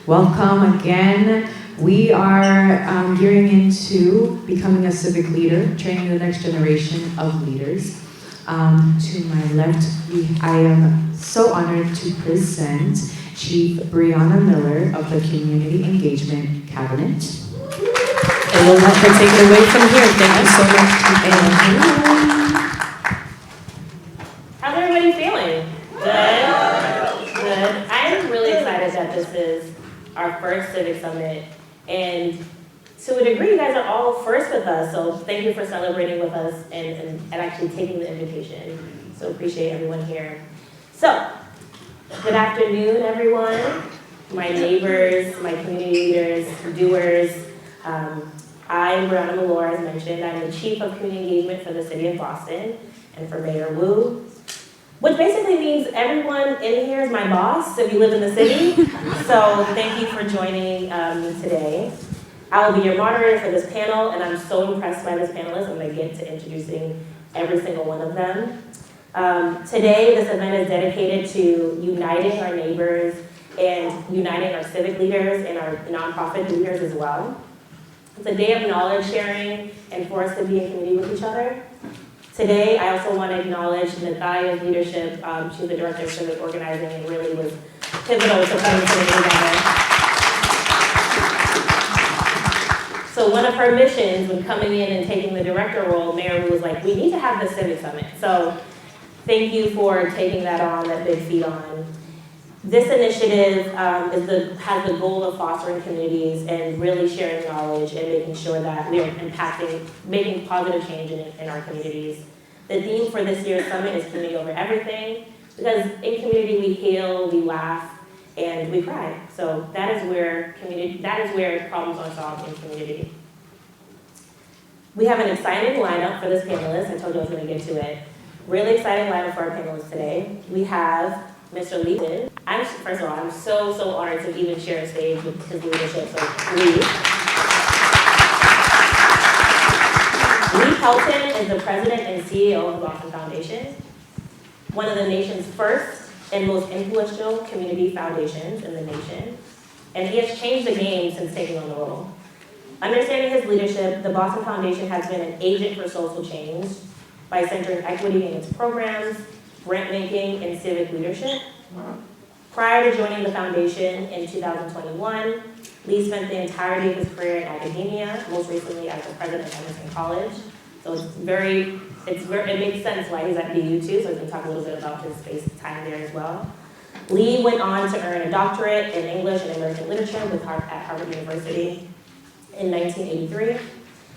Welcome again. We are gearing into becoming a civic leader, training the next generation of leaders. To my left, I am so honored to present Chief Brianna Miller of the Community Engagement Cabinet. And we'll let her take it away from here. Thank you so much. How's everybody feeling? Good. I'm really excited that this is our first Civic Summit, and to a degree, you guys are all first with us, so thank you for celebrating with us and actually taking the invitation. So appreciate everyone here. So, good afternoon, everyone. My neighbors, my community leaders, doers. I'm Brianna Bourne, as mentioned. I'm the Chief of Community Engagement for the City of Boston and for Mayor Wu, which basically means everyone in here is my boss if you live in the city. So thank you for joining me today. I will be your moderator for this panel, and I'm so impressed by this panelist. I'm going to get to introducing every single one of them. Today, this event is dedicated to uniting our neighbors and uniting our civic leaders and our nonprofit leaders as well. It's a day of knowledge sharing and for us to be in community with each other. Today, I also want to acknowledge Natalia's leadership. She's the Director of Civic Organizing and really was pivotal to putting something together. So one of her missions when coming in and taking the director role, Mayor was like, we need to have the Civic Summit. So thank you for taking that on, that big feat on. This initiative has the goal of fostering communities and really sharing knowledge and making sure that we are making positive change in our communities. The theme for this year's summit is community over everything, because in community we heal, we laugh, and we cry. So that is where problems are solved in community. We have an exciting lineup for this panelist. I told you I was going to get to it. Really exciting lineup for our panelists today. We have Mr. Lee. First of all, I'm so honored to even share a stage with his leadership. So Lee. Lee Pelton is the president and CEO of the Boston Foundation, one of the nation's first and most influential community foundations in the nation, and he has changed the game since taking on the role. Understanding his leadership, the Boston Foundation has been an agent for social change by centering equity in its programs, grant making, and civic leadership. Prior to joining the foundation in 2021, Lee spent the entirety of his career in academia, most recently as the president of Emerson College. So it makes sense why he's at BU too, so we can talk a little bit about his space time there as well. Lee went on to earn a doctorate in English and American Literature at Harvard University in 1983.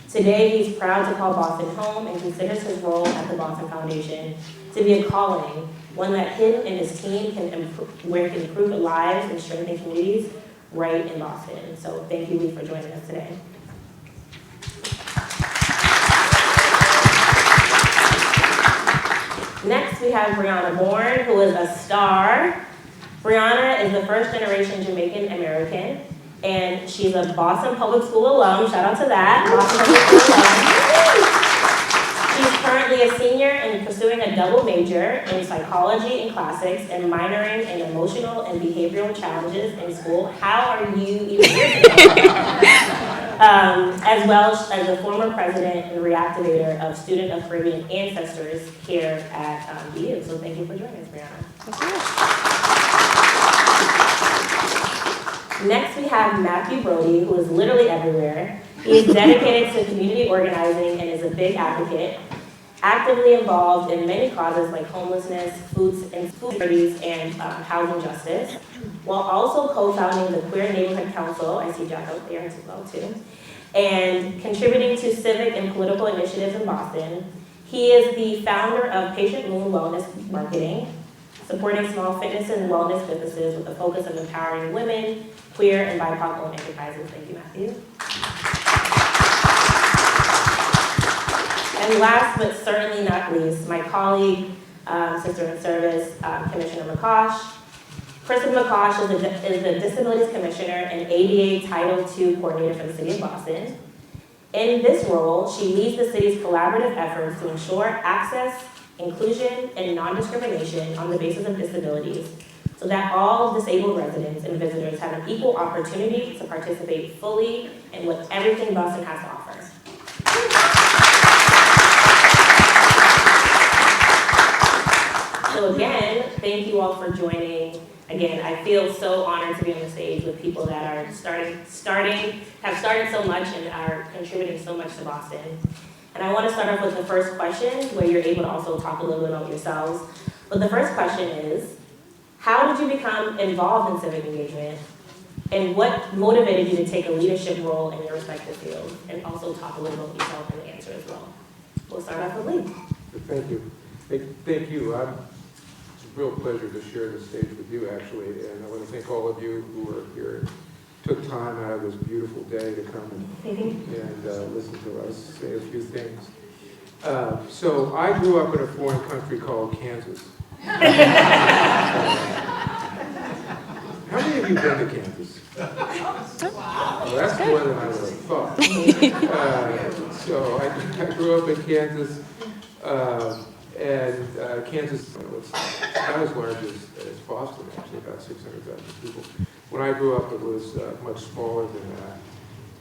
Today, he's proud to call Boston home and considers his role at the Boston Foundation to be a calling, one that him and his team can improve lives and strengthen communities right in Boston. So thank you, Lee, for joining us today. Next, we have Brianna Bourne, who is a star. Brianna is the first generation Jamaican American, and she's a Boston Public School alum. Shout out to that. Boston Public School alum. She's currently a senior and pursuing a double major in psychology and classics and minoring in emotional and behavioral challenges in school. How are you even here today? As well as a former president and reactivator of Student of Caribbean Ancestors here at BU. So thank you for joining us, Brianna. Next, we have Matthew Broude, who is literally everywhere. He is dedicated to community organizing and is a big advocate, actively involved in many causes like homelessness, food insecurities, and housing justice, while also co-founding the Queer Neighborhood Council, I see Jack out there as well too, and contributing to civic and political initiatives in Boston. He is the founder of Patient Moon Wellness Marketing, supporting small fitness and wellness businesses with a focus of empowering women, queer, and BIPOC-owned enterprises. Thank you, Matthew. And last but certainly not least, my colleague, sister in service, Commissioner McCosh. Kristen McCosh is the Disabilities Commissioner and ADA Title II Coordinator for the City of Boston. In this role, she leads the city's collaborative efforts to ensure access, inclusion, and non-discrimination on the basis of disabilities, so that all disabled residents and visitors have an equal opportunity to participate fully in what everything Boston has to offer. So again, thank you all for joining. Again, I feel so honored to be on the stage with people that are have started so much and are contributing so much to Boston. And I want to start off with the first question, where you're able to also talk a little bit about yourselves. But the first question is, how did you become involved in civic engagement? And what motivated you to take a leadership role in your respective field? And also talk a little bit about yourself and the answer as well. We'll start off with Lee. Thank you. Thank you. It's a real pleasure to share the stage with you, actually. And I want to thank all of you who are here, took time out of this beautiful day to come and listen to us say a few things. So I grew up in a foreign country called Kansas. How many of you been to Kansas? Well, that's more than I would have thought. So I grew up in Kansas, and Kansas was not as large as Boston, actually, about 600,000 people. When I grew up, it was much smaller than that.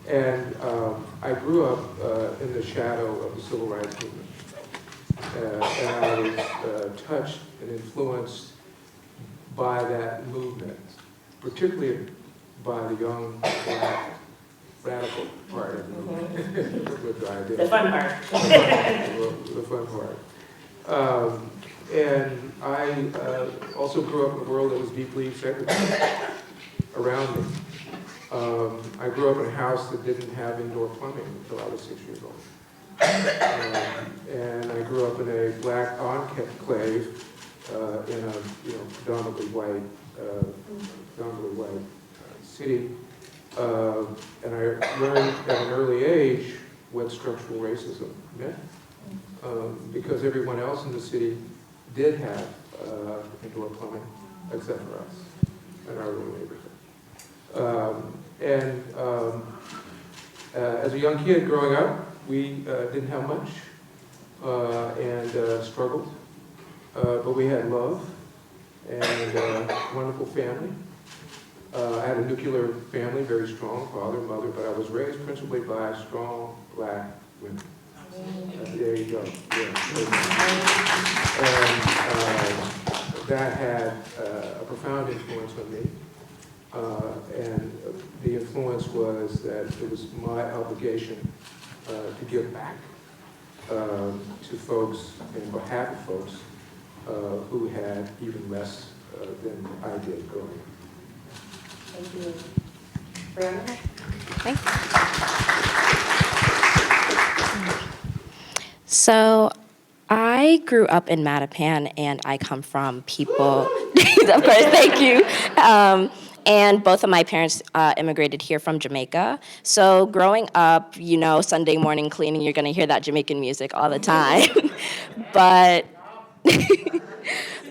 And I grew up in the shadow of the Civil Rights Movement. And I was touched and influenced by that movement, particularly by the young black radical part of the movement, which I did. The fun part. The fun part. And I also grew up in a world that was deeply segregated around me. I grew up in a house that didn't have indoor plumbing until I was 6 years old. And I grew up in a black enclave in a predominantly white city. And I learned at an early age what structural racism meant. Because everyone else in the city did have indoor plumbing, except for us and our little neighborhood. As a young kid growing up, we didn't have much and struggled, but we had love and a wonderful family. I had a nuclear family, very strong, father, mother, but I was raised principally by strong black women. There you go. Yeah. And that had a profound influence on me. And the influence was that it was my obligation to give back to folks, and on behalf of folks who had even less than I did growing up. Thank you. Brianna? Thank you. So I grew up in Mattapan, and I come from people, of course, thank you. And both of my parents immigrated here from Jamaica. So growing up, Sunday morning cleaning, you're gonna hear that Jamaican music all the time.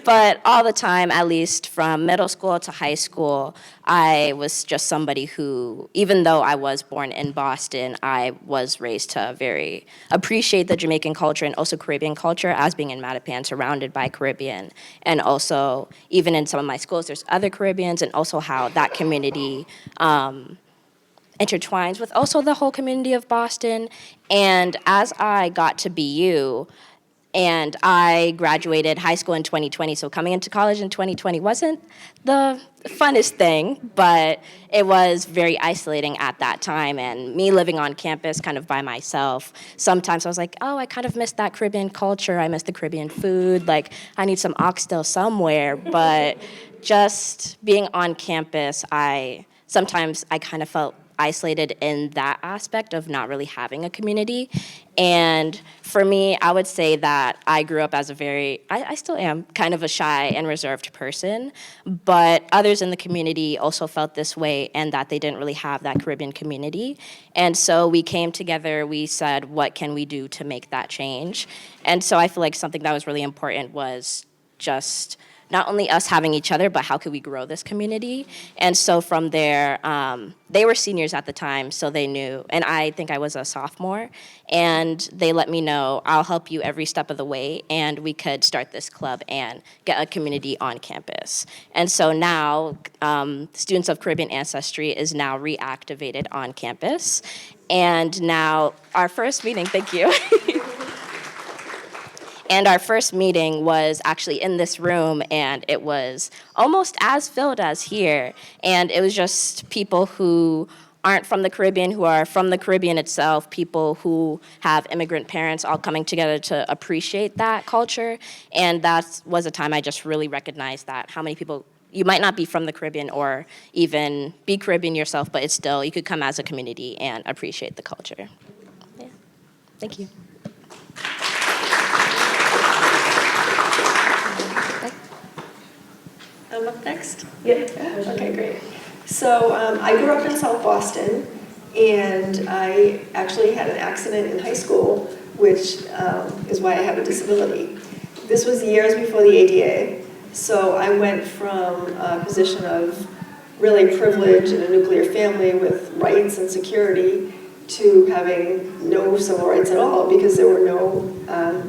But all the time, at least from middle school to high school, I was just somebody who, even though I was born in Boston, I was raised to very appreciate the Jamaican culture and also Caribbean culture, as being in Mattapan, surrounded by Caribbean. And also, even in some of my schools, there's other Caribbeans, and also how that community intertwines with also the whole community of Boston. And as I got to BU, and I graduated high school in 2020, so coming into college in 2020 wasn't the funnest thing, but it was very isolating at that time. And me living on campus kind of by myself, sometimes I was like, oh, I kind of miss that Caribbean culture. I miss the Caribbean food. Like, I need some oxtail somewhere. But just being on campus, sometimes I kind of felt isolated in that aspect of not really having a community. And for me, I would say that I grew up as I still am kind of a shy and reserved person, but others in the community also felt this way, and that they didn't really have that Caribbean community. And so we came together, we said, what can we do to make that change? And so I feel like something that was really important was just not only us having each other, but how could we grow this community? And so from there, they were seniors at the time, so they knew, and I think I was a sophomore, and they let me know, I'll help you every step of the way, and we could start this club and get a community on campus. And so now, Students of Caribbean Ancestry is now reactivated on campus, and now our first meeting, thank you. And our first meeting was actually in this room, and it was almost as filled as here. And it was just people who aren't from the Caribbean, who are from the Caribbean itself, people who have immigrant parents all coming together to appreciate that culture. And that was a time I just really recognized that how many people, you might not be from the Caribbean or even be Caribbean yourself, but it's still, you could come as a community and appreciate the culture. Yeah, thank you. I'm up next? Yeah. Okay, great. So I grew up in South Boston, and I actually had an accident in high school, which is why I have a disability. This was years before the ADA, so I went from a position of really privilege in a nuclear family with rights and security to having no civil rights at all because there were no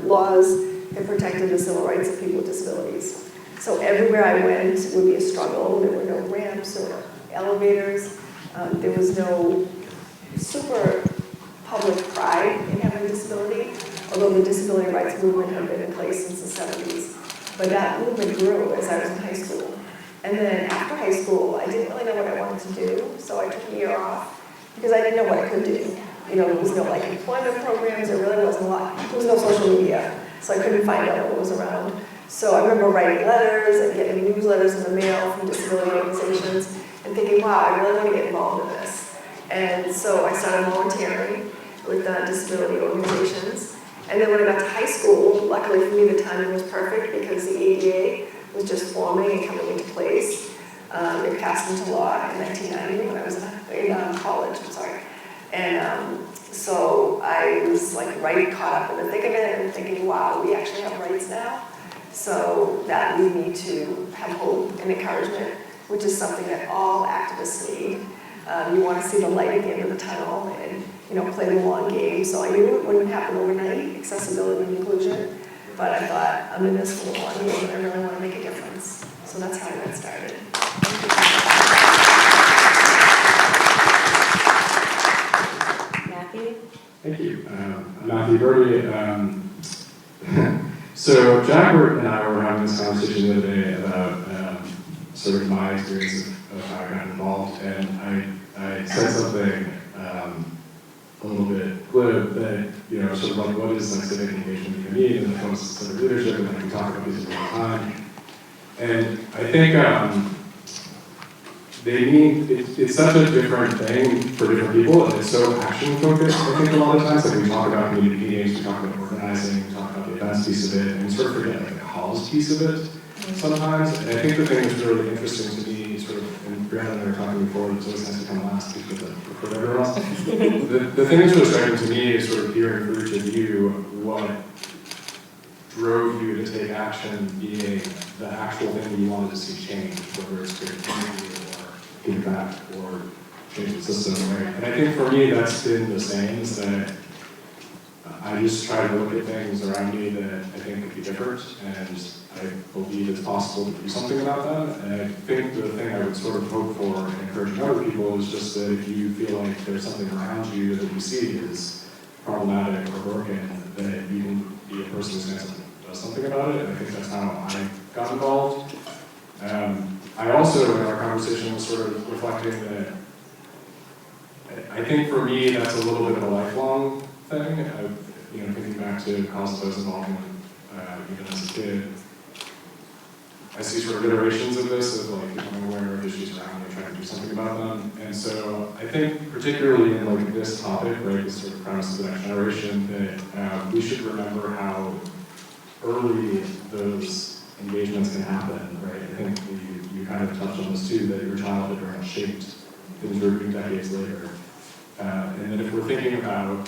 laws that protected the civil rights of people with disabilities. So everywhere I went would be a struggle. There were no ramps, there were no elevators. There was no super public pride in having a disability, although the disability rights movement had been in place since the 70s. But that movement grew as I was in high school. And then after high school, I didn't really know what I wanted to do, so I took a year off because I didn't know what I could do. You know, there was no like employment programs, there really wasn't a lot. There was no social media, so I couldn't find out what was around. So I remember writing letters and getting newsletters in the mail from disability organizations and thinking, wow, I really want to get involved in this. And so I started volunteering with disability organizations. And then when I got to high school, luckily for me, the timing was perfect because the ADA was just forming and coming into place. It passed into law in 1990 when I was in college, I'm sorry. And so I was like right caught up in the thick of it and thinking, wow, we actually have rights now. So that led me to have hope and encouragement, which is something that all activists need. You want to see the light at the end of the tunnel and, you know, play the long game. So I knew it wouldn't happen overnight, accessibility and inclusion, but I thought I'm in this for the long game and I really want to make a difference. So that's how I got started. Matthew? Thank you. I'm Matthew Broude. So Jack and I were having this conversation the other day about sort of my experience of how I got involved, and I said something a little bit glib that, you know, sort of like, what is like civic engagement to me, and then comes civic leadership, and then we talk about these all the time. And I think they mean, it's such a different thing for different people, and it's so action focused, I think, a lot of times. Like we talk about community meetings, we talk about organizing, we talk about the events piece of it, and we sort of forget like the cause piece of it sometimes. And I think the thing that's really interesting to me, sort of, and Brianna and I were talking before, it's always nice to come last because of everyone else. The thing that's really striking to me is sort of hearing from each of you what drove you to take action being the actual thing that you wanted to see change, whether it's creativity or feedback or change the system, right? And I think for me that's been the same, is that I just try to look at things around me that I think could be different, and I believe it's possible to do something about that. And I think the thing I would sort of hope for in encouraging other people is just that if you feel like there's something around you that you see is problematic or broken, that you can be a person who stands up and does something about it. And I think that's how I got involved. I also, in our conversation, was sort of reflecting that I think for me that's a little bit of a lifelong thing. Thinking back to causes I was involved in even as a kid, I see sort of iterations of this, of like becoming aware of issues around me and trying to do something about them. And so I think particularly in like this topic, right, this sort of premise of the next generation, that we should remember how early those engagements can happen, right? I think you kind of touched on this too, that your childhood very much shaped things we're doing decades later. And then if we're thinking about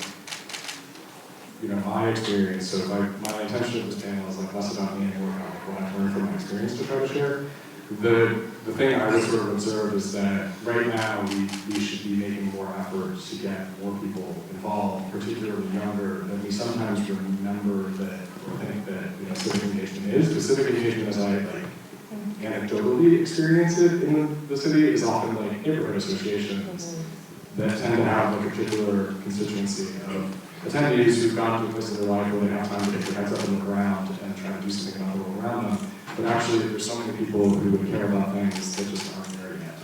my experience. So my intention of this panel is less about me and more about what I've learned from my experience to try to share. The thing I would sort of observe is that right now we should be making more efforts to get more people involved, particularly younger, than we sometimes remember that or think that civic engagement is. Because civic engagement, as I anecdotally experience it in the city, is often neighborhood associations that tend to have a particular constituency of attendees who've gone to a place in their life where they have time to get their heads up on the ground and try to do something about the world around them. But actually, there's so many people who would care about things that just aren't there yet.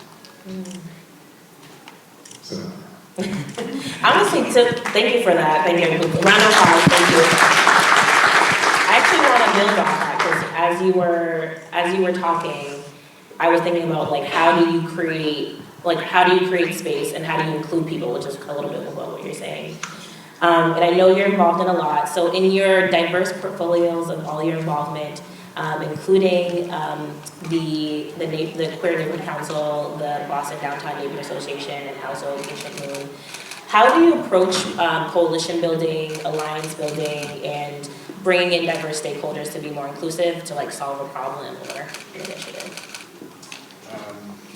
So. Honestly, so thank you for that. Thank you. Round of applause. Thank you. I actually want to build on that because as you were talking, I was thinking about how do you create space and how do you include people, which is a little bit about what you're saying. And I know you're involved in a lot. So in your diverse portfolios of all your involvement, including the Queer Neighborhood Council, the Boston Downtown Neighborhood Association, and Household Ancient Moon, how do you approach coalition building, alliance building, and bringing in diverse stakeholders to be more inclusive to solve a problem or an initiative?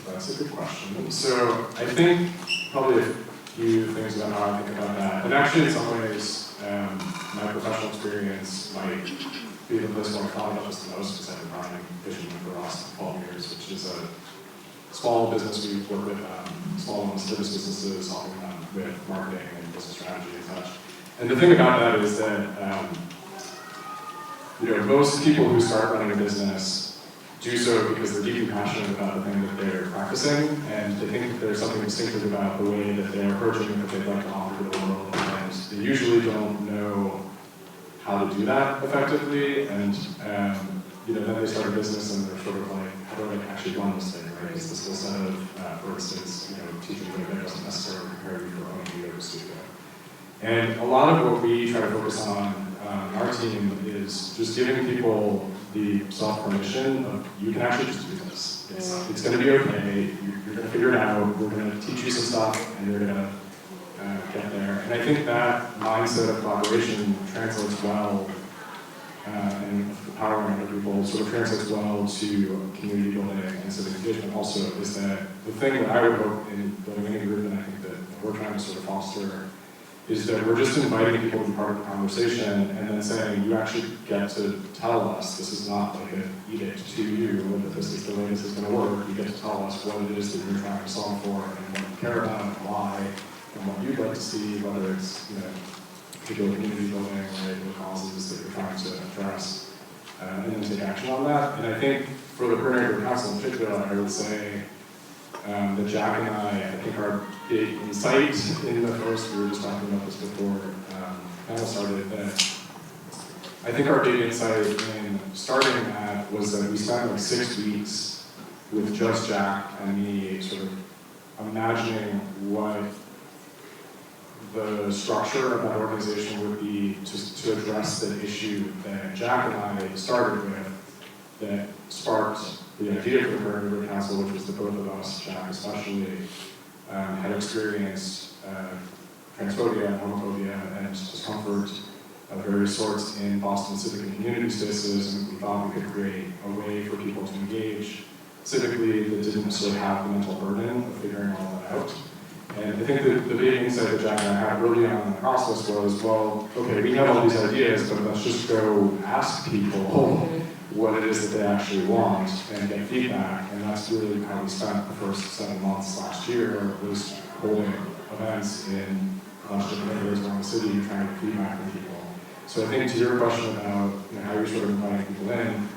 That's a good question. So I think probably a few things about how I think about that. And actually, in some ways, my professional experience might be the place where I thought about this the most, because I've been running vision for the last 12 years, which is a small business. We work with small and service businesses, helping them with marketing and business strategy and such. And the thing about that is that most people who start running a business do so because they're deeply passionate about the thing that they're practicing, and they think that there's something distinctive about the way that they're approaching it that they'd like to offer to the world, and they usually don't know how to do that effectively, and then they start a business and they're sort of how do I actually run this thing, right? It's the skill set of, for instance, teaching yoga doesn't necessarily prepare you for owning a yoga studio. And a lot of what we try to focus on our team is just giving people the self-permission of, you can actually just do this. It's going to be okay. You're going to figure it out. We're going to teach you some stuff, and you're going to get there. And I think that mindset of collaboration translates well, and empowering other people sort of translates well to community building and civic engagement also, is that the thing that I would hope in building any group, and I think that we're trying to sort of foster, is that we're just inviting people to be part of the conversation and then saying, you actually get to tell us, this is not an edict to you, that this is the way this is going to work. You get to tell us what it is that you're trying to solve for and what you care about and why, and what you'd like to see, whether it's particular community building, right, or causes that you're trying to address, and then take action on that. And I think for the Queer Neighborhood Council in particular, I would say that Jack and I think our big insight in the first, we were just talking about this before panel started, that I think our big insight in starting that was that we spent 6 weeks with just Jack and me sort of imagining what the structure of that organization would be to address the issue that Jack and I started with, that sparked the idea for the Queer Neighborhood Council, which was the both of us, Jack especially, had experienced transphobia, homophobia, and discomfort of various sorts in Boston civic and community spaces, and we thought we could create a way for people to engage civically that didn't necessarily have the mental burden of figuring all that out. And I think the big insight that Jack and I had early on in the process was, well, okay, we have all these ideas, but let's just go ask people what it is that they actually want and get feedback. And that's really how we spent the first 7 months last year, was holding events in a bunch of different areas around the city, trying to get feedback from people. So I think to your question about how you're sort of inviting people in,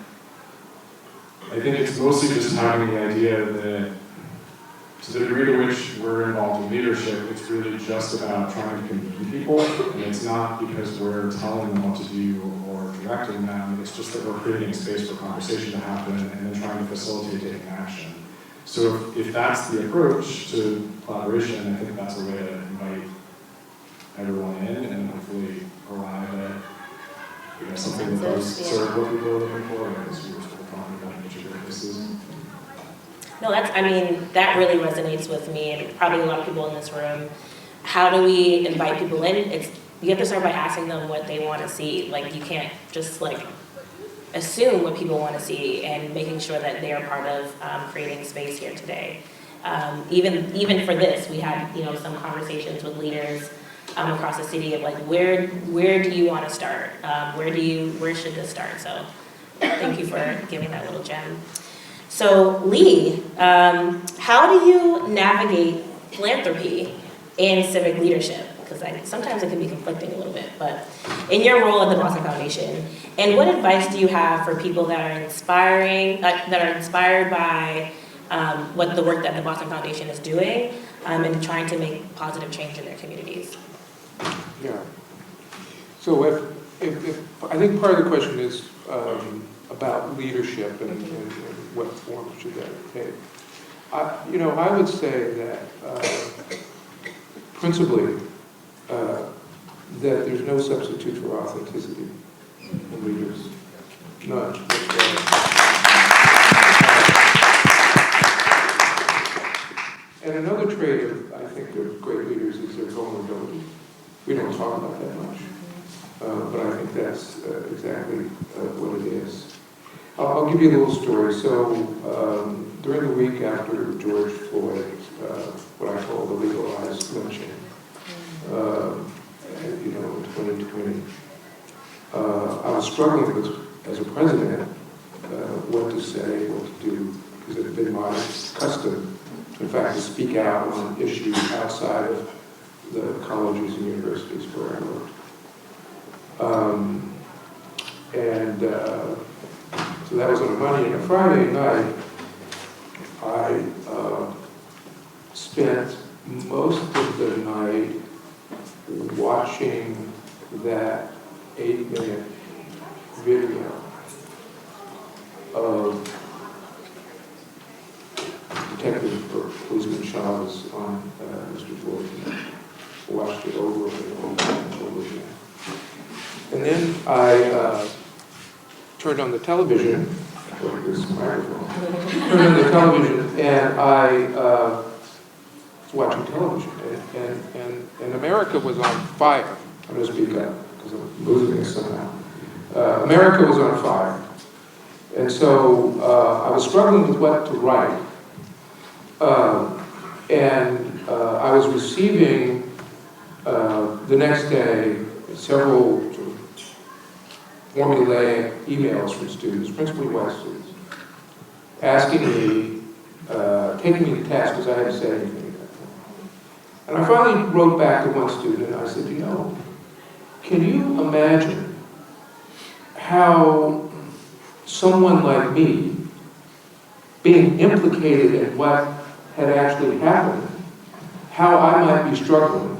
I think it's mostly just having the idea that to the degree to which we're involved in leadership, it's really just about trying to convene people, and it's not because we're telling them what to do or directing them, it's just that we're creating space for conversation to happen and then trying to facilitate taking action. So if that's the approach to collaboration, I think that's a way to invite everyone in and hopefully arrive at something that does serve what people are looking for, as we were sort of talking about in particular cases. No, that really resonates with me and probably a lot of people in this room. How do we invite people in? you have to start by asking them what they want to see. Like, you can't just like assume what people want to see, and making sure that they are part of creating space here today. Even for this, we had some conversations with leaders across the city of like, where do you want to start? Where should this start? So thank you for giving that little gem. So Lee, how do you navigate philanthropy and civic leadership? Because sometimes it can be conflicting a little bit, but in your role at the Boston Foundation, and what advice do you have for people that are inspired by what the work that the Boston Foundation is doing and trying to make positive change in their communities? Yeah. So if I think part of the question is about leadership and what form should that take. I would say that principally that there's no substitute for authenticity in leaders. None. And another trait of, I think, of great leaders is their vulnerability. We don't talk about that much, but I think that's exactly what it is. I'll give you a little story. So during the week after George Floyd, what I call the legalized lynching, in 2020, I was struggling with, as a president, what to say, what to do, because it had been my custom, in fact, to speak out on issues outside of the colleges and universities where I worked. So that was on a Monday, and a Friday night, I spent most of the night watching that 8-minute video of Detective or Policeman Shaw's on Mr. Floyd. Watched it over and over and over again. And then I turned on the television, or this microphone, turned on the television, and I was watching television, and America was on fire. I'm going to speak up, because I'm losing it somehow. America was on fire. And so I was struggling with what to write. I was receiving the next day several sort of formulaic emails from students, principally white students, asking me, taking me to task because I hadn't said anything at that point. And I finally wrote back to one student and I said, can you imagine how someone like me, being implicated in what had actually happened, how I might be struggling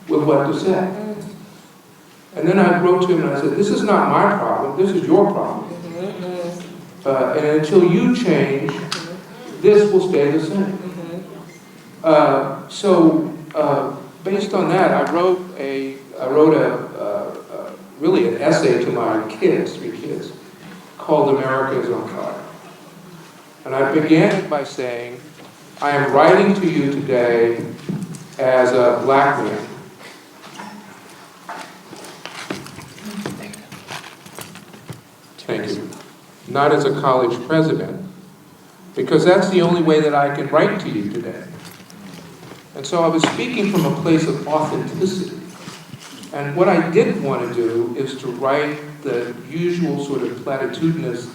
with what to say? And then I wrote to him and I said, this is not my problem, this is your problem. And until you change, this will stay the same. Based on that, I wrote really an essay to my kids, 3 kids, called America is on Fire. And I began it by saying, I am writing to you today as a black man. Thank you. Not as a college president, because that's the only way that I can write to you today. And so I was speaking from a place of authenticity. And what I didn't want to do is to write the usual sort of platitudinous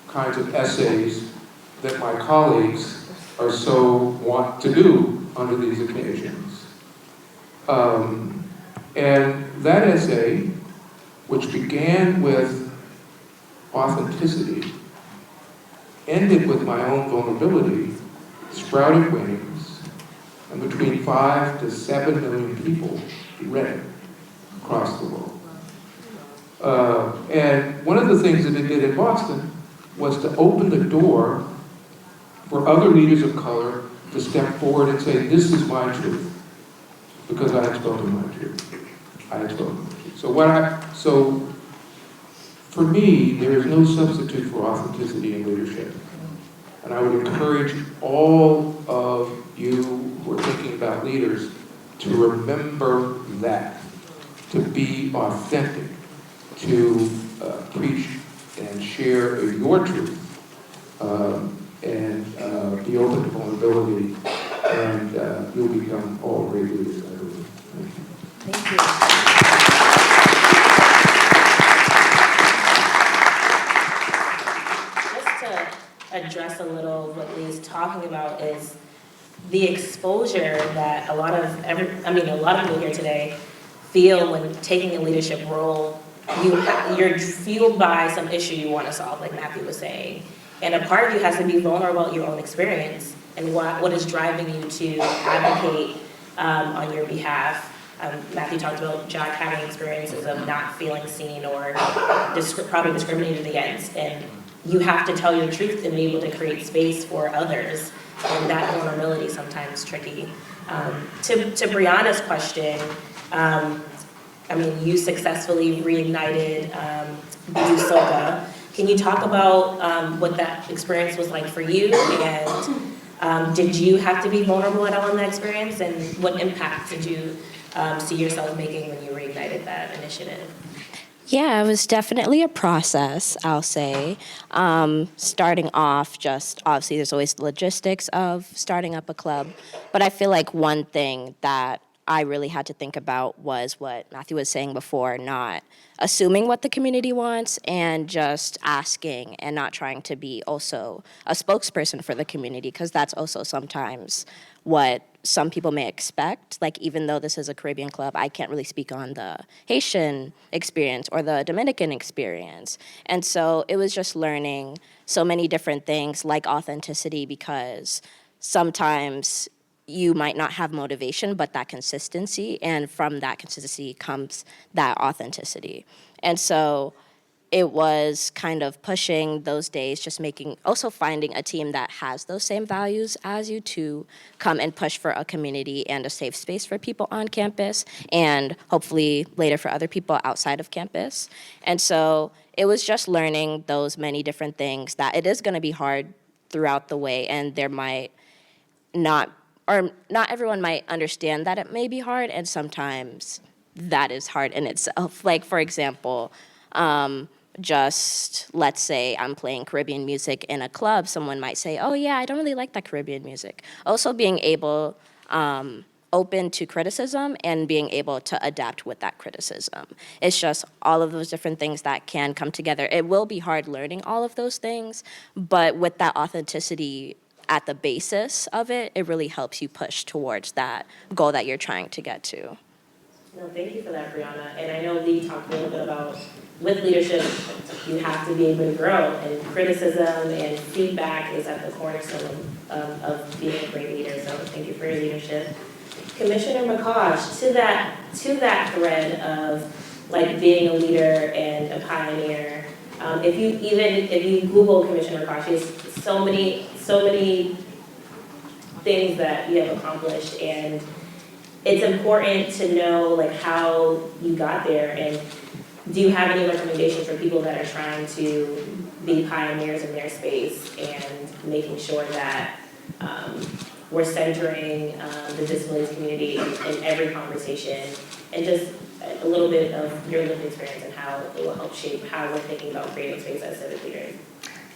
kinds of essays that my colleagues are so want to do under these occasions. And that essay, which began with authenticity, ended with my own vulnerability, sprouted wings, and between 5 to 7 million people read it across the world. And one of the things that it did in Boston was to open the door for other leaders of color to step forward and say, this is my truth, because I had spoken my truth. I had spoken my truth. So for me, there is no substitute for authenticity in leadership. And I would encourage all of you who are thinking about leaders to remember that, to be authentic, to preach and share your truth, and be open to vulnerability, and you'll become all great leaders, I believe. Thank you. Just to address a little what Lee's talking about is the exposure that a lot of people here today feel when taking a leadership role. You're fueled by some issue you want to solve, like Matthew was saying. And a part of you has to be vulnerable about your own experience and what is driving you to advocate on your behalf. Matthew talked about Jack having experiences of not feeling seen or probably discriminated against. And you have to tell your truth and be able to create space for others. And that vulnerability is sometimes tricky. To Brianna's question, you successfully reignited Broude Soca. Can you talk about what that experience was like for you? And did you have to be vulnerable at all in that experience? And what impact did you see yourself making when you reignited that initiative? Yeah, it was definitely a process, I'll say. Starting off, just obviously there's always the logistics of starting up a club. But I feel like one thing that I really had to think about was what Matthew was saying before, not assuming what the community wants and just asking and not trying to be also a spokesperson for the community, because that's also sometimes what some people may expect. Like, even though this is a Caribbean club, I can't really speak on the Haitian experience or the Dominican experience. And so it was just learning so many different things like authenticity, because sometimes you might not have motivation, but that consistency, and from that consistency comes that authenticity. And so it was kind of pushing those days, just also finding a team that has those same values as you to come and push for a community and a safe space for people on campus, and hopefully later for other people outside of campus. And so it was just learning those many different things, that it is gonna be hard throughout the way, and there might not everyone might understand that it may be hard, and sometimes that is hard in itself. Like, for example, just let's say I'm playing Caribbean music in a club, someone might say, oh yeah, I don't really like that Caribbean music. Also being able, open to criticism and being able to adapt with that criticism. It's just all of those different things that can come together. It will be hard learning all of those things, but with that authenticity at the basis of it, it really helps you push towards that goal that you're trying to get to. No, thank you for that, Brianna. And I know Lee talked a little bit about, with leadership, you have to be able to grow, and criticism and feedback is at the cornerstone of being a great leader. So thank you for your leadership. Commissioner McCosh, to that thread of like being a leader and a pioneer, if you Google Commissioner McCosh, there's so many things that you have accomplished, and it's important to know like how you got there. And do you have any recommendations for people that are trying to be pioneers in their space and making sure that we're centering the disabilities community in every conversation, and just a little bit of your lived experience and how it will help shape how we're thinking about creating space as civic leaders?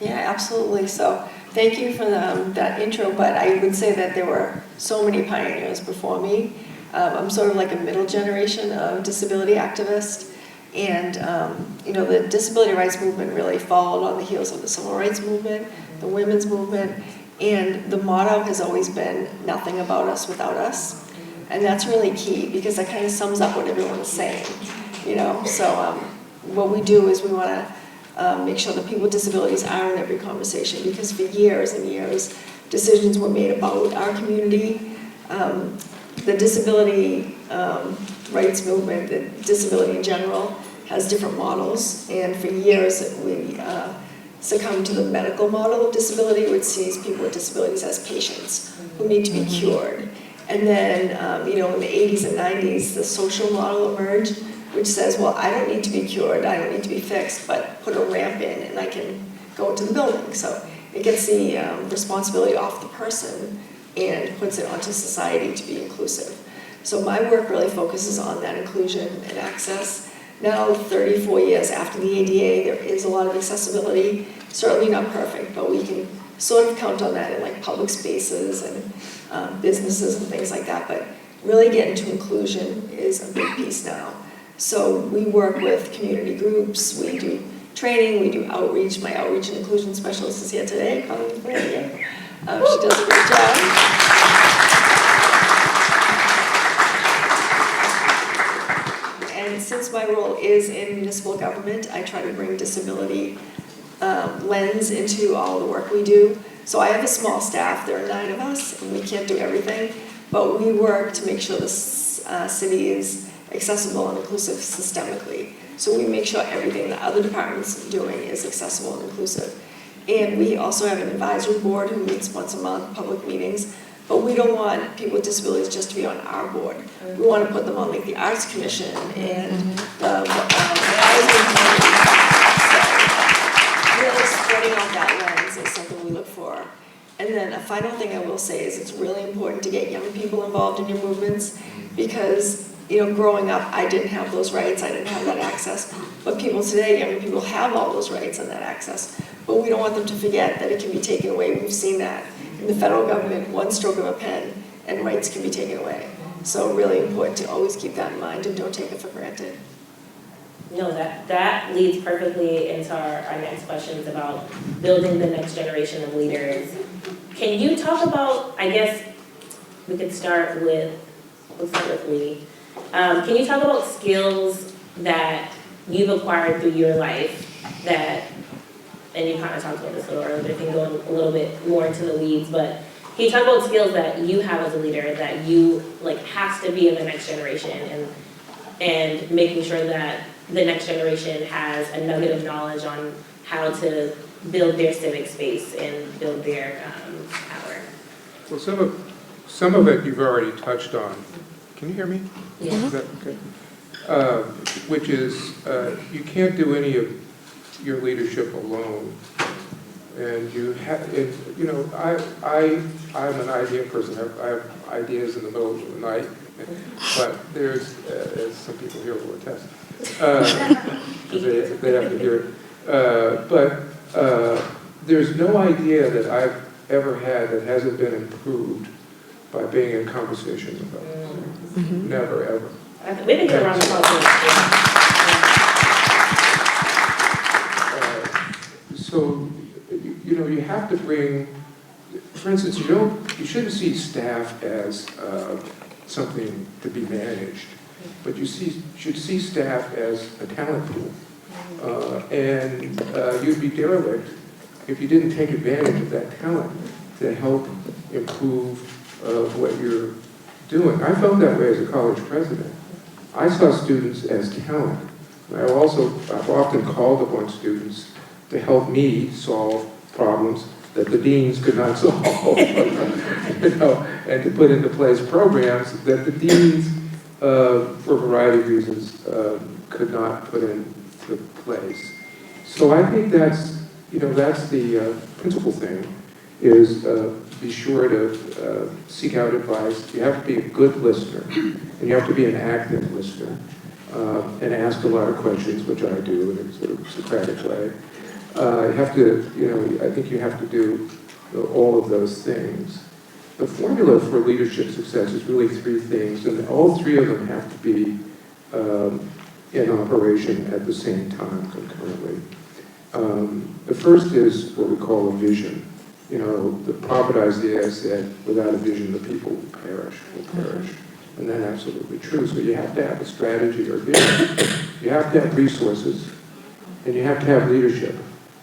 Yeah, absolutely. So thank you for that intro, but I would say that there were so many pioneers before me. I'm sort of like a middle generation of disability activist, and the disability rights movement really followed on the heels of the civil rights movement, the women's movement, and the motto has always been nothing about us without us. And that's really key, because that kind of sums up what everyone is saying, So what we do is we want to make sure that people with disabilities are in every conversation, because for years and years, decisions were made about our community. The disability rights movement, the disability in general, has different models, and for years we succumbed to the medical model of disability, which sees people with disabilities as patients who need to be cured. And then, in the 80s and 90s, the social model emerged, which says, well, I don't need to be cured, I don't need to be fixed, but put a ramp in and I can go into the building. So it gets the responsibility off the person and puts it onto society to be inclusive. So my work really focuses on that inclusion and access. Now, 34 years after the ADA, there is a lot of accessibility, certainly not perfect, but we can sort of count on that in like public spaces and businesses and things like that, but really getting to inclusion is a big piece now. So we work with community groups, we do training, we do outreach. My outreach and inclusion specialist is here today, Colleen Flanagan. She does a great job. And since my role is in municipal government, I try to bring disability lens into all the work we do. So I have a small staff, there are 9 of us, and we can't do everything, but we work to make sure the city is accessible and inclusive systemically. So we make sure everything the other departments are doing is accessible and inclusive. And we also have an advisory board who meets once a month, public meetings, but we don't want people with disabilities just to be on our board. We want to put them on like the Arts Commission and the Housing Committee. So really spreading out that lens is something we look for. And then a final thing I will say is it's really important to get young people involved in your movements because, you know, growing up, I didn't have those rights, I didn't have that access. But people today, younger people have all those rights and that access. But we don't want them to forget that it can be taken away. We've seen that in the federal government, one stroke of a pen, and rights can be taken away. So really important to always keep that in mind and don't take it for granted. No, that leads perfectly into our next questions about building the next generation of leaders. Can you talk about, I guess we could start with, let's start with Lee. Can you talk about skills that you've acquired through your life that, and you kind of talked about this a little earlier, but if you can go a little bit more into the weeds, but can you talk about skills that you have as a leader that you, like, has to be in the next generation and making sure that the next generation has a nugget of knowledge on how to build their civic space and build their power? Well, some of it you've already touched on. Can you hear me? Yeah. Is that okay? Which is, you can't do any of your leadership alone. And you have, you know, I'm an idea person. I have ideas in the middle of the night, but there's, as some people here will attest, because they have to hear it. But there's no idea that I've ever had that hasn't been improved by being in conversation with others. Never, ever. We think around the clock. So, you know, you have to bring, for instance, you shouldn't see staff as something to be managed, but you should see staff as a talent pool. And you'd be derelict if you didn't take advantage of that talent to help improve what you're doing. I felt that way as a college president. I saw students as talent. I've often called upon students to help me solve problems that the deans could not solve, you know, and to put into place programs that the deans, for a variety of reasons, could not put into place. So I think that's, you know, that's the principal thing, is be sure to seek out advice. You have to be a good listener, and you have to be an active listener, and ask a lot of questions, which I do in a sort of Socratic way. You have to, you know, I think you have to do all of those things. The formula for leadership success is really 3 things, and all 3 of them have to be in operation at the same time concurrently. The first is what we call a vision. You know, the prophet Isaiah said, without a vision, the people will perish. And that's absolutely true. So you have to have a strategy or vision. You have to have resources, and you have to have leadership.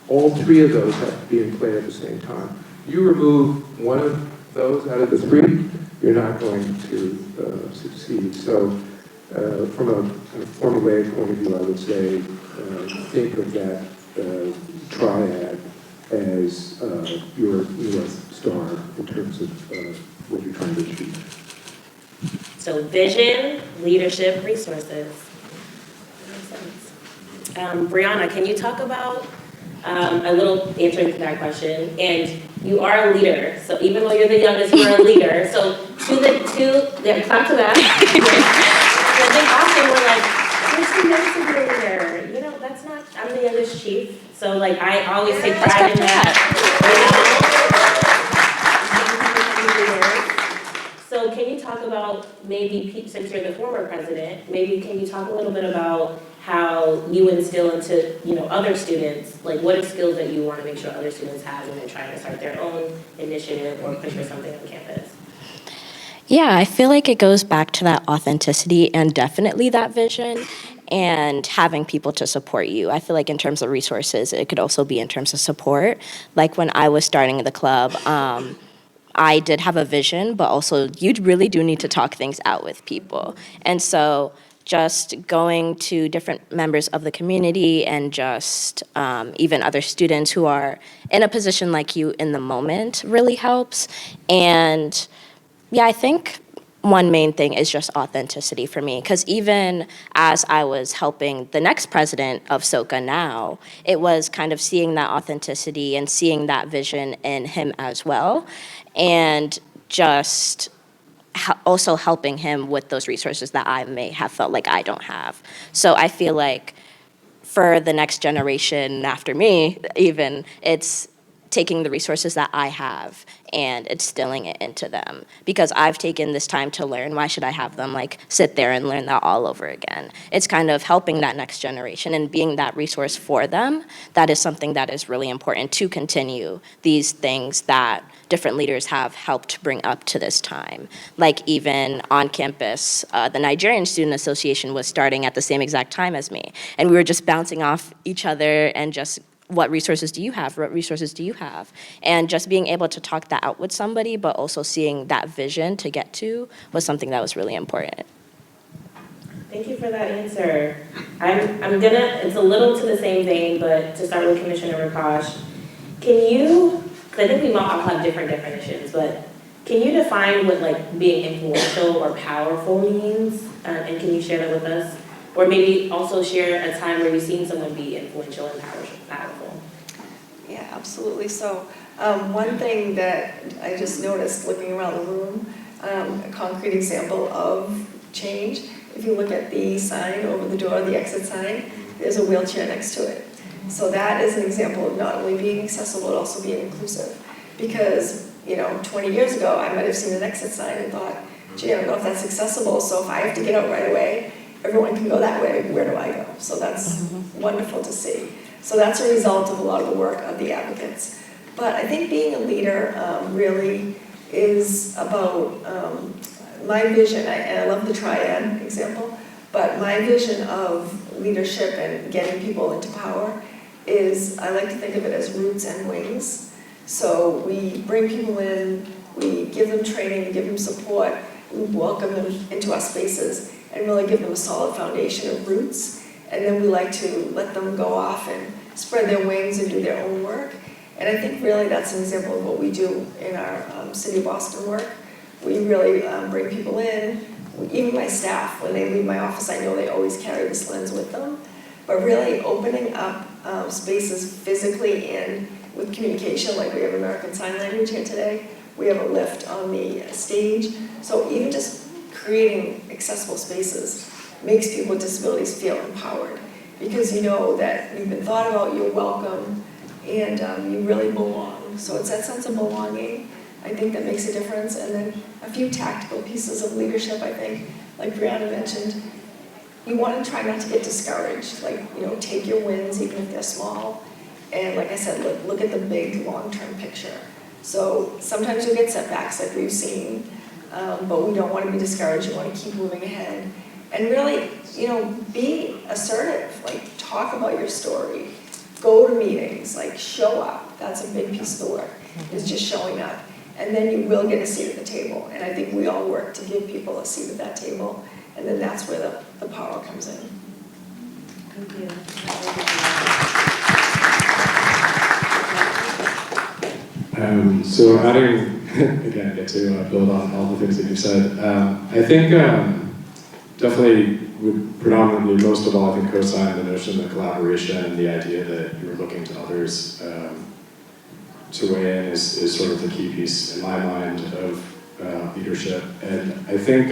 All 3 of those have to be in play at the same time. You remove one of those out of the 3, you're not going to succeed. So from a kind of formulaic point of view, I would say think of that triad as your North Star in terms of what you're trying to achieve. So vision, leadership, resources. Brianna, can you talk about a little answering to that question? And you are a leader, so even though you're the youngest, you're a leader. So clap to that. I think often we're like, you're too young to be a leader. You know, that's not, I'm the youngest chief. So like, I always take pride in that. So can you talk about maybe, since you're the former president, maybe can you talk a little bit about how you instill into, you know, other students, like what are skills that you want to make sure other students have when they're trying to start their own initiative or push for something on campus? Yeah, I feel like it goes back to that authenticity and definitely that vision and having people to support you. I feel like in terms of resources, it could also be in terms of support. Like when I was starting the club, I did have a vision, but also you really do need to talk things out with people. And so just going to different members of the community and just even other students who are in a position like you in the moment really helps. And yeah, I think one main thing is just authenticity for me, because even as I was helping the next president of SOCA now, it was kind of seeing that authenticity and seeing that vision in him as well, and just also helping him with those resources that I may have felt like I don't have. So I feel like for the next generation after me, even, it's taking the resources that I have and instilling it into them. Because I've taken this time to learn, why should I have them like sit there and learn that all over again? It's kind of helping that next generation and being that resource for them. That is something that is really important to continue these things that different leaders have helped bring up to this time. Like even on campus, the Nigerian Student Association was starting at the same exact time as me. And we were just bouncing off each other and just, what resources do you have? What resources do you have? And just being able to talk that out with somebody, but also seeing that vision to get to was something that was really important. Thank you for that answer. I'm gonna, it's a little to the same vein, but to start with Commissioner McCosh, can you, because I think we might all have different definitions, but can you define what like being influential or powerful means? And can you share that with us? Or maybe also share a time where you've seen someone be influential and powerful. Yeah, absolutely. So one thing that I just noticed looking around the room, a concrete example of change, if you look at the sign over the door, the exit sign, there's a wheelchair next to it. So that is an example of not only being accessible, but also being inclusive. Because, you know, 20 years ago, I might have seen an exit sign and thought, gee, I don't know if that's accessible, so if I have to get out right away, everyone can go that way, where do I go? So that's wonderful to see. So that's a result of a lot of the work of the advocates. But I think being a leader really is about my vision, and I love the triad example, but my vision of leadership and getting people into power is, I like to think of it as roots and wings. So we bring people in, we give them training, we give them support, we welcome them into our spaces, and really give them a solid foundation of roots. And then we like to let them go off and spread their wings and do their own work. And I think really that's an example of what we do in our City of Boston work. We really bring people in, even my staff, when they leave my office, I know they always carry this lens with them. But really opening up spaces physically in with communication, like we have American Sign Language here today. We have a lift on the stage. So even just creating accessible spaces makes people with disabilities feel empowered, because you know that you've been thought about, you're welcome, and you really belong. So it's that sense of belonging, I think, that makes a difference. And then a few tactical pieces of leadership, I think, like Brianna mentioned, you want to try not to get discouraged. Like, you know, take your wins, even if they're small. And like I said, look at the big long-term picture. So sometimes you'll get setbacks like we've seen, but we don't want to be discouraged. You want to keep moving ahead. And really, you know, be assertive, like talk about your story, go to meetings, like show up. That's a big piece of the work, is just showing up. And then you will get a seat at the table. And I think we all work to give people a seat at that table. And then that's where the power comes in. Thank you. So adding, again, to build on all the things that you said, I think definitely would predominantly, most of all, I think co-sign the notion of collaboration and the idea that you're looking to others to weigh in is sort of the key piece in my mind of leadership. And I think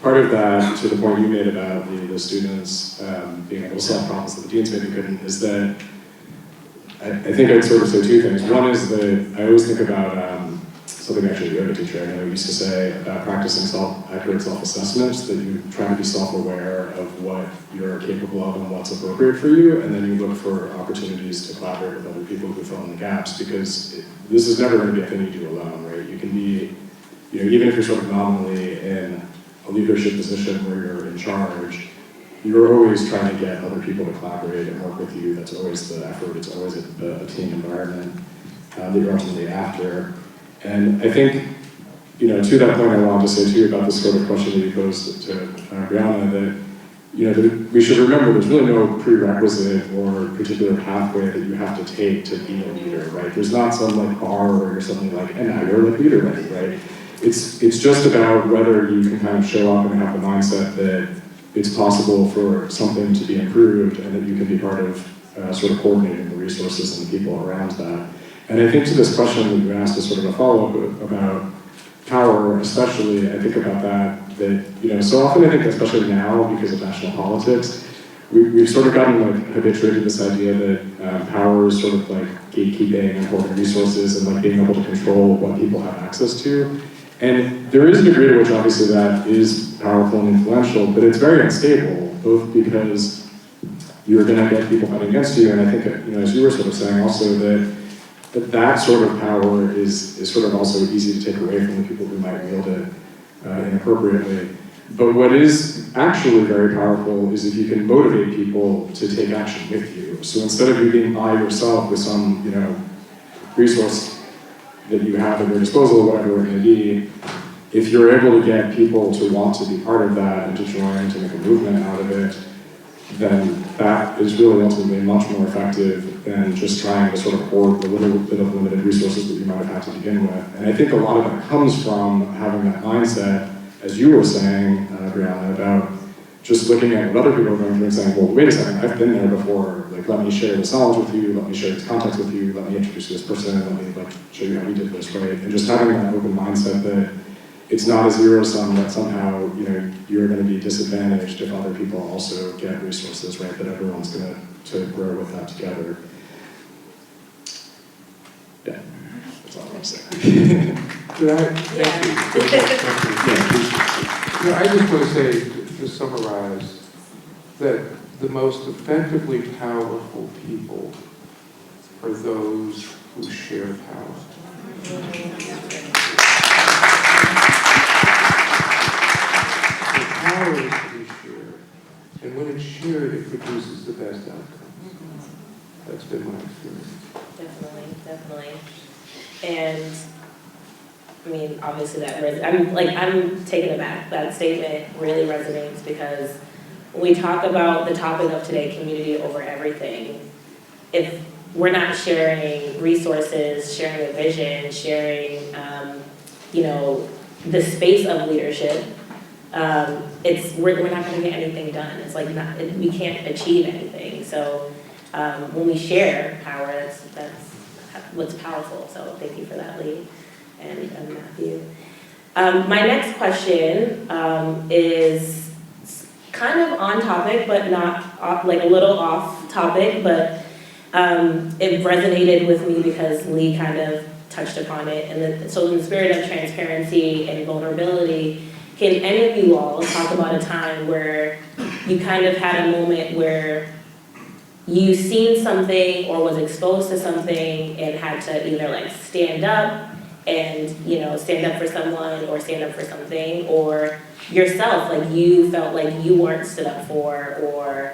part of that, to the point you made about the students being able to solve problems that the deans maybe couldn't, is that I think I'd sort of say two things. One is that I always think about something actually a yoga teacher I know used to say about practicing accurate self-assessments, that you try to be self-aware of what you're capable of and what's appropriate for you, and then you look for opportunities to collaborate with other people who fill in the gaps, because this is never going to be a thing you do alone, right? You can be, even if you're sort of nominally in a leadership position where you're in charge, you're always trying to get other people to collaborate and work with you. That's always the effort. It's always a team environment that you're ultimately after. And I think, to that point, I wanted to say too about this sort of question that you posed to Brianna, that, we should remember there's really no prerequisite or particular pathway that you have to take to be a leader, right? There's not some like bar where you're suddenly like, and now you're like leader ready, right? It's just about whether you can kind of show up and have the mindset that it's possible for something to be improved and that you can be part of sort of coordinating the resources and the people around that. And I think to this question that you asked as sort of a follow-up about power, especially, I think about that, so often I think, especially now, because of national politics, we've sort of gotten like habituated to this idea that power is sort of like gatekeeping and holding resources and like being able to control what people have access to. And there is a degree to which obviously that is powerful and influential, but it's very unstable, both because you're going to get people fighting against you, and I think, as you were sort of saying also, that sort of power is sort of also easy to take away from the people who might wield it inappropriately. But what is actually very powerful is if you can motivate people to take action with you. So instead of you being by yourself with some, resource that you have at your disposal, whatever it may be, if you're able to get people to want to be part of that and to join and to make a movement out of it, then that is really ultimately much more effective than just trying to sort of hoard the little bit of limited resources that you might have had to begin with. And I think a lot of that comes from having that mindset, as you were saying, Brianna, about just looking at what other people are going through and saying, well, wait a second, I've been there before. Like, let me share this knowledge with you, let me share this context with you, let me introduce you to this person, let me show you how we did this, right? And just having that open mindset that it's not a zero-sum, that somehow, you're going to be disadvantaged if other people also get resources, right? That everyone's going to grow with that together. Yeah, that's all I'm saying. Thank you. I just want to say, to summarize, that the most effectively powerful people are those who share power. Power is to be shared, and when it's shared, it produces the best outcome. That's been my experience. Definitely. And I mean, obviously I'm taken aback. That statement really resonates because when we talk about the topic of today, community over everything, if we're not sharing resources, sharing a vision, sharing, the space of leadership, we're not going to get anything done. It's like we can't achieve anything. So when we share power, that's what's powerful. So thank you for that, Lee and Matthew. My next question is kind of on topic, but not a little off topic, but it resonated with me because Lee kind of touched upon it. And so in the spirit of transparency and vulnerability, can any of you all talk about a time where you kind of had a moment where you seen something or was exposed to something and had to either stand up and stand up for someone or stand up for something, or yourself, you felt like you weren't stood up for or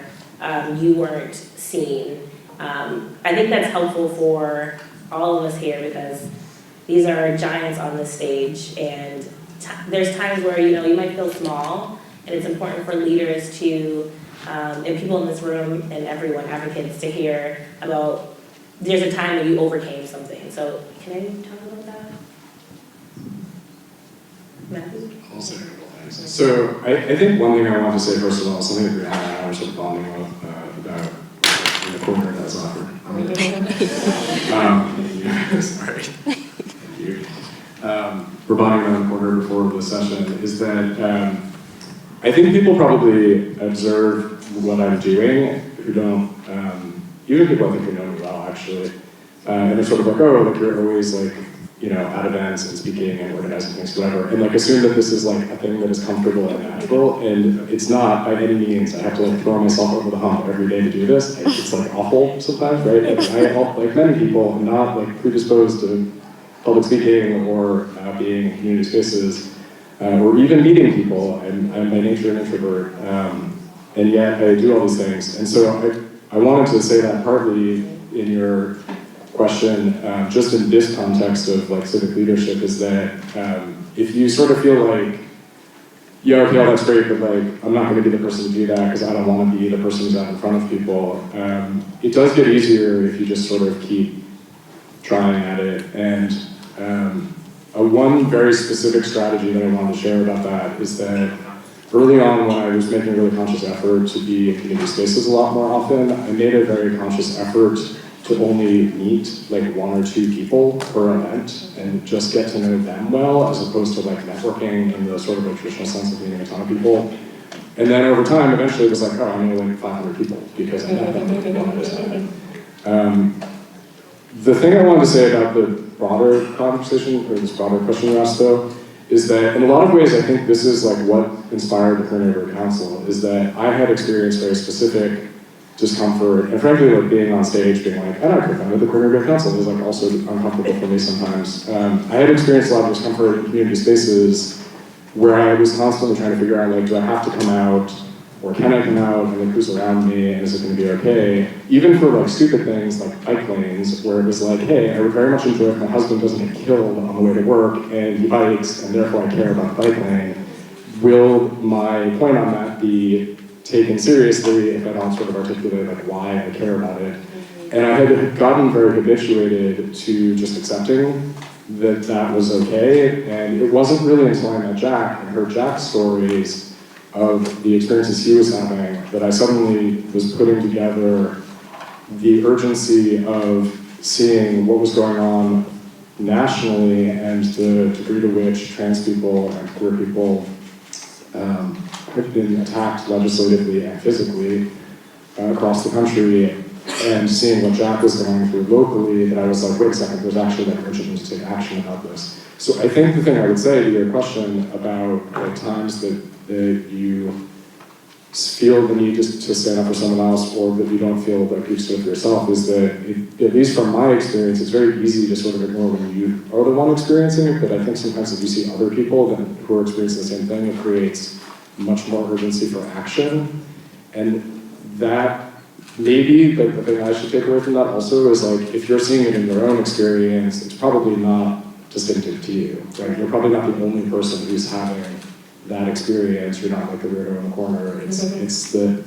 you weren't seen? I think that's helpful for all of us here because these are giants on the stage, and there's times where you might feel small, and it's important for leaders to and people in this room and everyone, advocates, to hear about there's a time when you overcame something. So can I talk about that? Matthew? I'll say a couple things. So I think one thing I want to say first of all, something that Brianna and I were sort of bonding with about in the corner that was offered. Sorry. Thank you. rebutting around the corner before the session is that I think people probably observe what I'm doing who don't, even people I think who know me well actually, and they're sort of like, oh, like you're always like, you know, at events and speaking and organizing things, whatever, and like assume that this is like a thing that is comfortable and natural, and it's not by any means. I have to like throw myself over the hump every day to do this. It's like awful sometimes, right? Like, I help, like many people, I'm not like predisposed to public speaking or being in community spaces, or even meeting people. I'm by nature an introvert, and yet I do all these things. And so I wanted to say that partly in your question, just in this context of like civic leadership, is that if you sort of feel like, yeah, okay, well, that's great, but like I'm not going to be the person to do that because I don't want to be the person who's out in front of people. It does get easier if you just sort of keep trying at it. And one very specific strategy that I wanted to share about that is that early on, when I was making a really conscious effort to be in community spaces a lot more often, I made a very conscious effort to only meet like one or two people per event and just get to know them well, as opposed to like networking in the sort of like traditional sense of meeting a ton of people. And then over time, eventually it was like, oh, I know like 500 people because I met them one at a time. The thing I wanted to say about the broader conversation, or this broader question you asked though, is that in a lot of ways I think this is like what inspired the Queer Neighborhood Council, is that I had experienced very specific discomfort, and frankly like being on stage being like, and I co-founded the Queer Neighborhood Council is like also uncomfortable for me sometimes. I had experienced a lot of discomfort in community spaces where I was constantly trying to figure out like, do I have to come out, or can I come out, and like who's around me, and is it going to be okay? Even for like stupid things like bike lanes, where it was like, hey, I would very much enjoy if my husband doesn't get killed on the way to work, and he bikes, and therefore I care about the bike lane. Will my point on that be taken seriously if I don't sort of articulate like why I care about it? And I had gotten very habituated to just accepting that that was okay, and it wasn't really until I met Jack and heard Jack's stories of the experiences he was having that I suddenly was putting together the urgency of seeing what was going on nationally and the degree to which trans people and queer people have been attacked legislatively and physically across the country, and seeing what Jack was going through locally, that I was like, wait a second, there's actually like urgent need to take action about this. So I think the thing I would say to your question about like times that you feel the need to stand up for someone else, or that you don't feel like you stood for yourself, is that, at least from my experience, it's very easy to sort of ignore when you are the one experiencing it, but I think sometimes if you see other people who are experiencing the same thing, it creates much more urgency for action. And that maybe, like the thing I should take away from that also is like, if you're seeing it in your own experience, it's probably not distinctive to you, right? You're probably not the only person who's having that experience. You're not like the weirdo in the corner. It's that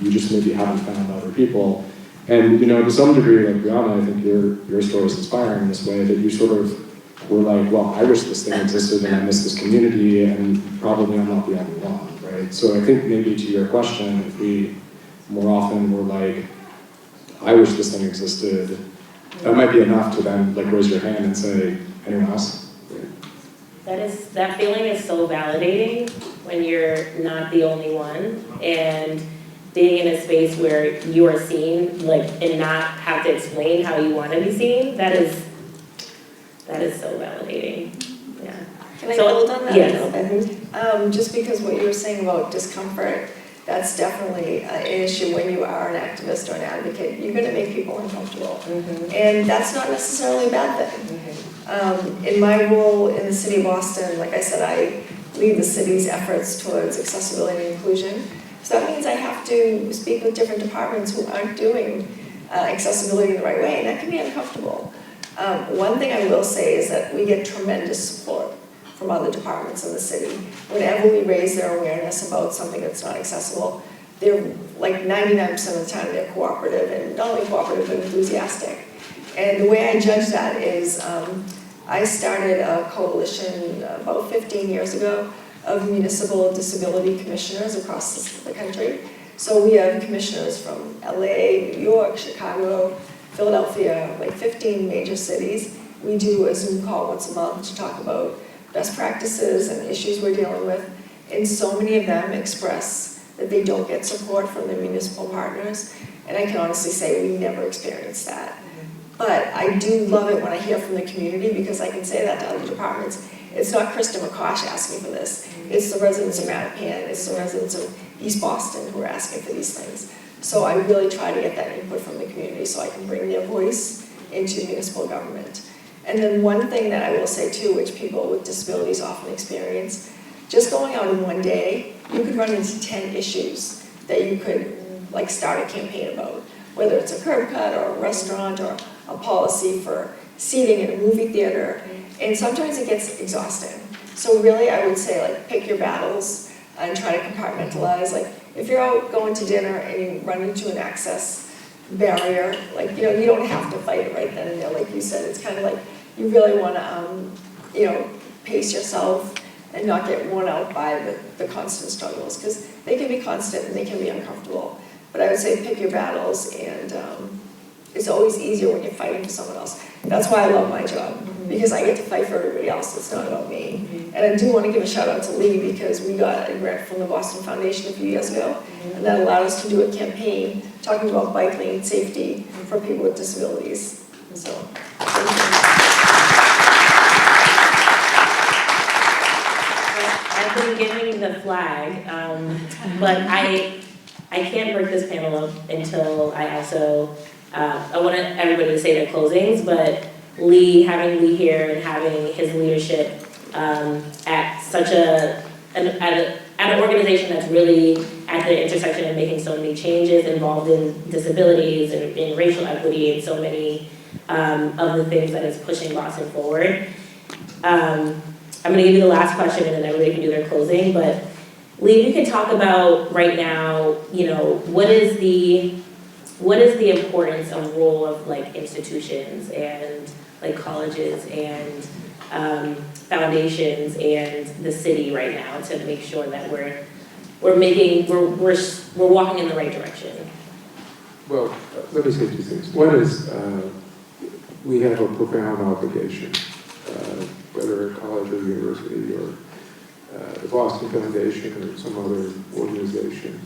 you just maybe haven't found other people. And you know, to some degree, like Brianna, I think your story is inspiring in this way, that you sort of were like, well, I wish this thing existed and I miss this community, and probably I'm not the only one, right? So I think maybe to your question, if we more often were like, I wish this thing existed, that might be enough to then like raise your hand and say, anyone else? That feeling is so validating when you're not the only one, and being in a space where you are seen, like, and not have to explain how you want to be seen, that is so validating. Yeah. Can I build on that yes. a little bit? Just because what you were saying about discomfort, that's definitely an issue when you are an activist or an advocate. You're going to make people uncomfortable. And that's not necessarily a bad thing. In my role in the city of Boston, like I said, I lead the city's efforts towards accessibility and inclusion. So that means I have to speak with different departments who aren't doing accessibility the right way, and that can be uncomfortable. One thing I will say is that we get tremendous support from other departments in the city. Whenever we raise their awareness about something that's not accessible, they're like 99% of the time they're cooperative, and not only cooperative, but enthusiastic. And the way I judge that is I started a coalition about 15 years ago of municipal disability commissioners across the country. So we have commissioners from LA, New York, Chicago, Philadelphia, like 15 major cities. We do a Zoom call once a month to talk about best practices and issues we're dealing with, and so many of them express that they don't get support from their municipal partners, and I can honestly say we never experienced that. But I do love it when I hear from the community, because I can say that to other departments. It's not Kristen McCosh asking for this. It's the residents of Mattapan, it's the residents of East Boston who are asking for these things. So I really try to get that input from the community so I can bring their voice into municipal government. And then one thing that I will say too, which people with disabilities often experience, just going out in one day, you could run into 10 issues that you could like start a campaign about, whether it's a curb cut or a restaurant or a policy for seating in a movie theater, and sometimes it gets exhausting. So really I would say like pick your battles and try to compartmentalize. Like if you're out going to dinner and you run into an access barrier, like you don't have to fight it right then and there, like you said. It's kind of like you really want to pace yourself and not get worn out by the constant struggles, because they can be constant and they can be uncomfortable. But I would say pick your battles, and it's always easier when you're fighting for someone else. That's why I love my job, because I get to fight for everybody else. It's not about me. And I do want to give a shout out to Lee, because we got a grant from the Boston Foundation a few years ago, and that allowed us to do a campaign talking about bike lane safety for people with disabilities. So, thank you. I've been giving the flag, but I can't break this panel up until I also, I want everybody to say their closings, but having Lee here and having his leadership at such at an organization that's really at the intersection of making so many changes, involved in disabilities and in racial equity and so many of the things that is pushing Boston forward. I'm going to give you the last question and then everybody can do their closing, but Lee, you can talk about right now, what is the importance of role of like institutions and like colleges and foundations and the city right now to make sure that we're walking in the right direction. Well, let me say two things. One is we have a profound obligation, whether at college or university or the Boston Foundation or some other organization.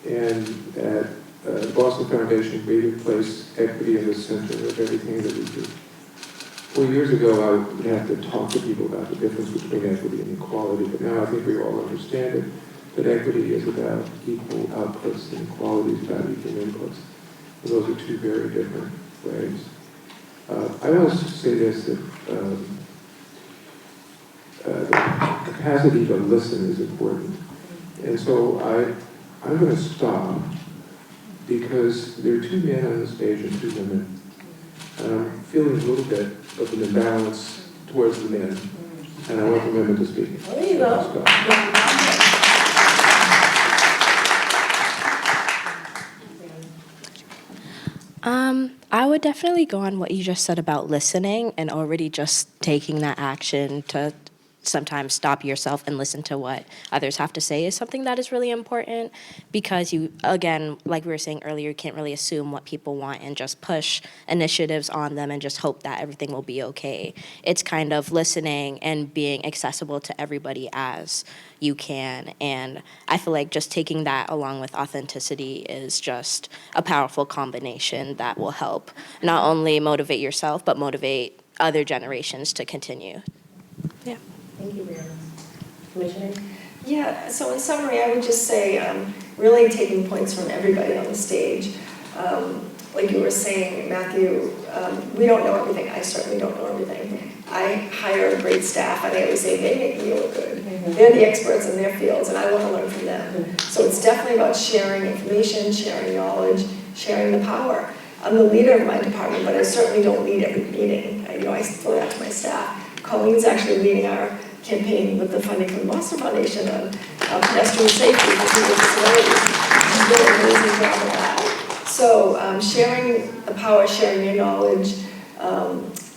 And at the Boston Foundation, we would place equity in the center of everything that we do. 4 years ago, I would have to talk to people about the difference between equity and equality, but now I think we all understand it, that equity is about equal outputs and equality is about equal inputs. And those are two very different ways. I will say this, that the capacity to listen is important. And so I'm going to stop, because there are two men on the stage and two women. And I'm feeling a little bit of an imbalance towards the men. And I want the women to speak. There you go. I would definitely go on what you just said about listening and already just taking that action to sometimes stop yourself and listen to what others have to say is something that is really important, because you, again, like we were saying earlier, you can't really assume what people want and just push initiatives on them and just hope that everything will be okay. It's kind of listening and being accessible to everybody as you can, and I feel like just taking that along with authenticity is just a powerful combination that will help not only motivate yourself but motivate other generations to continue. Yeah. Thank you, Brianna. Commissioner? Yeah, so in summary, I would just say really taking points from everybody on the stage. Like you were saying, Matthew, we don't know everything. I certainly don't know everything. I hire a great staff, and I always say they make me look good. Mm-hmm. They're the experts in their fields, and I want to learn from them. Mm-hmm. So it's definitely about sharing information, sharing knowledge, sharing the power. I'm the leader of my department, but I certainly don't lead every meeting. I throw that to my staff. Colleen's actually leading our campaign with the funding from the Boston Foundation on pedestrian safety for people with disabilities. She's doing an amazing job of that. So sharing the power, sharing your knowledge.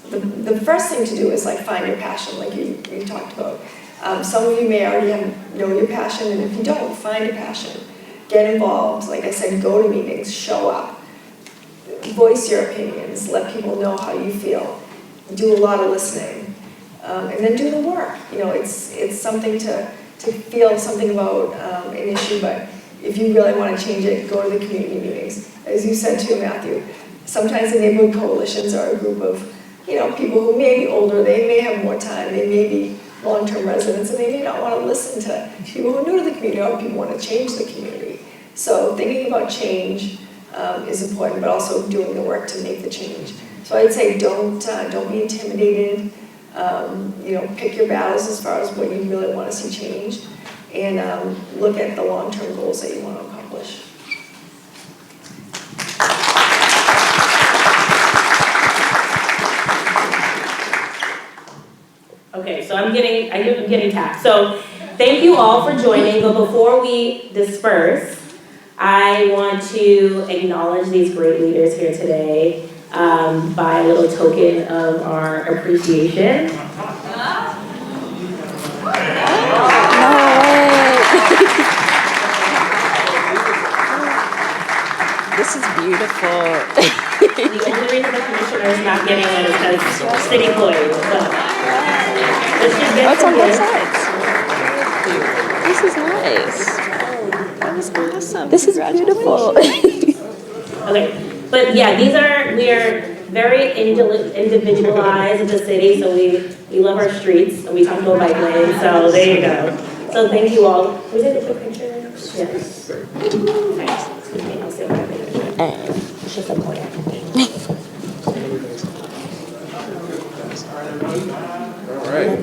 The first thing to do is like find your passion, like you talked about. Some of you may already know your passion, and if you don't, find your passion. Get involved. Like I said, go to meetings, show up, voice your opinions, let people know how you feel. Do a lot of listening. and then do the work. You know, it's something to feel something about an issue, but if you really want to change it, go to the community meetings. As you said too, Matthew, sometimes the neighborhood coalitions are a group of, you know, people who may be older, they may have more time, they may be long-term residents, and they may not want to listen to people who are new to the community, or people who want to change the community. So thinking about change is important, but also doing the work to make the change. So I'd say don't be intimidated. You know, pick your battles as far as what you really want to see change, and look at the long-term goals that you want to accomplish. Okay, so I'm getting tapped. So thank you all for joining, but before we disperse, I want to acknowledge these great leaders here today by a little token of our appreciation. This is beautiful. The only reason the commissioner is not getting one is because city employees. What's on both sides? This is nice. That was awesome. This is beautiful. Okay, but yeah, we are very individualized in the city, so we love our streets, and we talk about bike lanes, so there you go. So thank you all. We did a quick picture? Yes. Excuse me, I'll see if I can finish it. It's just a point. All right.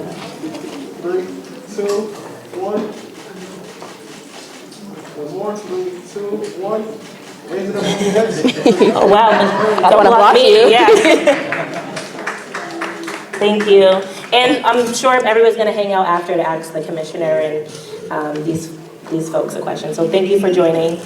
3, 2, 1. One more. 3, 2, 1. Raise it up with your heads. Oh, wow. I don't want to block you. Yeah. Thank you. And I'm sure everyone's going to hang out after to ask the commissioner and these folks a question. So thank you for joining.